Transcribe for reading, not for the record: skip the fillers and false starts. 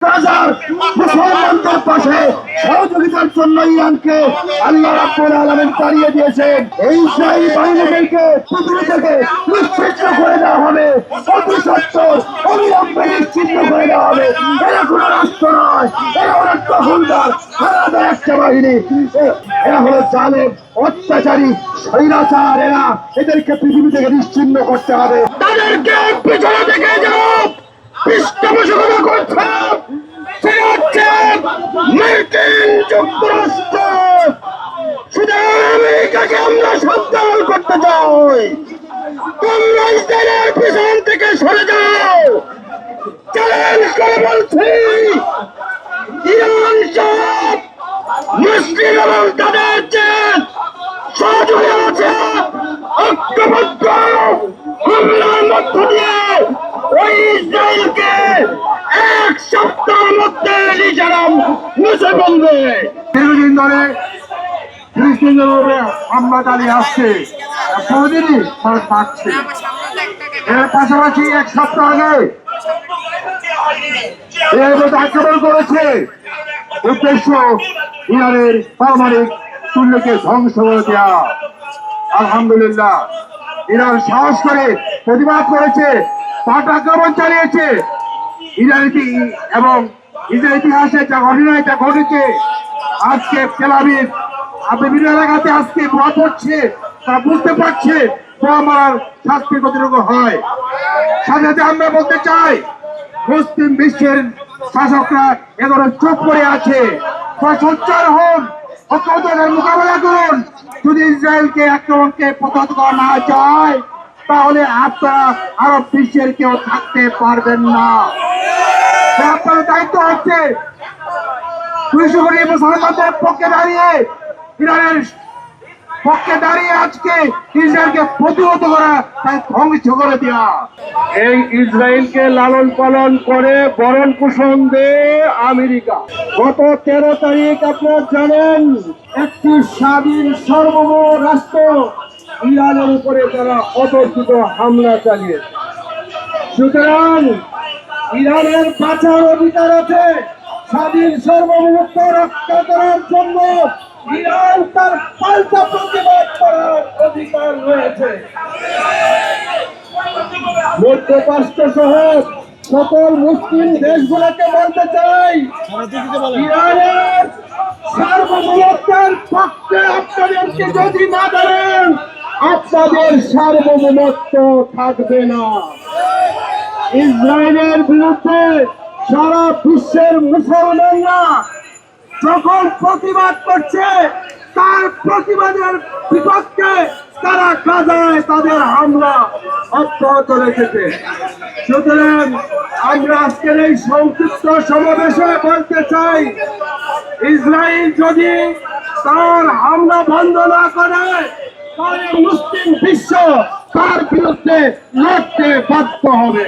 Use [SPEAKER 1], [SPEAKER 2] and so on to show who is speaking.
[SPEAKER 1] মুসলমানদের পাশে সহযোগিতার জন্য ইরানকে আল্লাহ রাব্বুল আলামিন তাড়িয়ে দিয়েছেন। এই ইসরায়েলি বাহিনীদেরকে পৃথিবী থেকে নিশ্চিহ্ন করে দেওয়া হবে, অতি সত্তর অবিলম্বে নিশ্চিহ্ন করে দেওয়া হবে। এরা কোনো রাষ্ট্র নয়, এরা হলো দখলদার আলাদা একটা বাহিনী। এরা হলো জালেম, অত্যাচারী, স্বৈরাচার। এদেরকে পৃথিবী থেকে নিশ্চিহ্ন করতে হবে। তাদেরকে পিছনে থেকে যাও পৃষ্ঠপোষকতা করছে মার্কিন যুক্তরাষ্ট্র। সুতরাং আমেরিকাকে আমরা সাবধান করতে চাই, তোমরা ইসরায়েলের পিছন থেকে সরে যাও। চ্যালেঞ্জ করে বলছি, ইরান সব মুসলিম এবং তাদের যে সহযোগী আছে ঐক্যবদ্ধ হামলার মধ্য দিয়ে ওই ইসরায়েলকে এক সপ্তাহের মধ্যে নিজেরাম মুছে ফেলবে। দীর্ঘদিন ধরে ফিলিস্তিনের উপরে হামলা চালিয়ে আসছে, বহুদিনই ফল পাচ্ছে। এর পাশাপাশি এক সপ্তাহ আগে আক্রমণ করেছে, উদ্দেশ্য ইরানের পারমাণবিক চুল্লিকে ধ্বংস করে দেওয়া। আলহামদুলিল্লাহ ইরান সাহস করে প্রতিবাদ করেছে, পাল্ট আক্রমণ চালিয়েছে। এবং ইসরায়েল ইতিহাসে যা ঘটনা এটা ঘটেছে, আজকে তেল আবিব বিভিন্ন এলাকাতে আজকে ভয় পড়ছে, তারা বুঝতে পারছে আমার শাস্তি কতটুকু হয়। সাথে সাথে আমরা বলতে চাই, মুসলিম বিশ্বের শাসকরা এগুলো চুপ করে আছে। সোচ্চার হন, ঐক্যবদ্ধতার মোকাবেলা করুন। যদি ইসরায়েলকে আক্রমণকে প্রতিহত করা না যায়, তাহলে আপনারা আরব বিশ্বের কেউ থাকতে পারবেন না। আপনার দায়িত্ব হচ্ছে মুসলমানদের পক্ষে দাঁড়িয়ে, ইরানের পক্ষে দাঁড়িয়ে আজকে ইসরায়েলকে প্রতিহত করা, ধ্বংস করে দেওয়া।
[SPEAKER 2] এই ইসরায়েলকে লালন পালন করে বরণ পোষণ দেয় আমেরিকা। গত 13 তারিখ আপনারা জানেন, একটি স্বাধীন সার্বভৌম রাষ্ট্র ইরানের উপরে তারা অতর্কিত হামলা চালিয়েছে। সুতরাং ইরানের বাঁচার অধিকার আছে, স্বাধীন সার্বভৌমত্ব রক্ষা করার জন্য ইরান তার পাল্টা প্রতিবাদ করার অধিকার রয়েছে। মধ্যপ্রাচ্য সহ সকল মুসলিম দেশগুলোকে বলতে চাই, ইরানের সার্বভৌমত্বের পক্ষে আপনাদেরকে যদি না দাঁড়ান, আপনাদের সার্বভৌমত্ব থাকবে না। ইসরায়েলের বিরুদ্ধে সারা বিশ্বের মুসলমানরা যখন প্রতিবাদ করছে, তার প্রতিবাদের বিপক্ষে তারা গাজায় তাদের হামলা অব্যাহত রেখেছে। সুতরাং আমরা আজকের এই সংক্ষিপ্ত সমাবেশে বলতে চাই, ইসরায়েল যদি তার হামলা বন্ধ না করে, তাহলে মুসলিম বিশ্ব তার বিরুদ্ধে লড়তে বাধ্য হবে।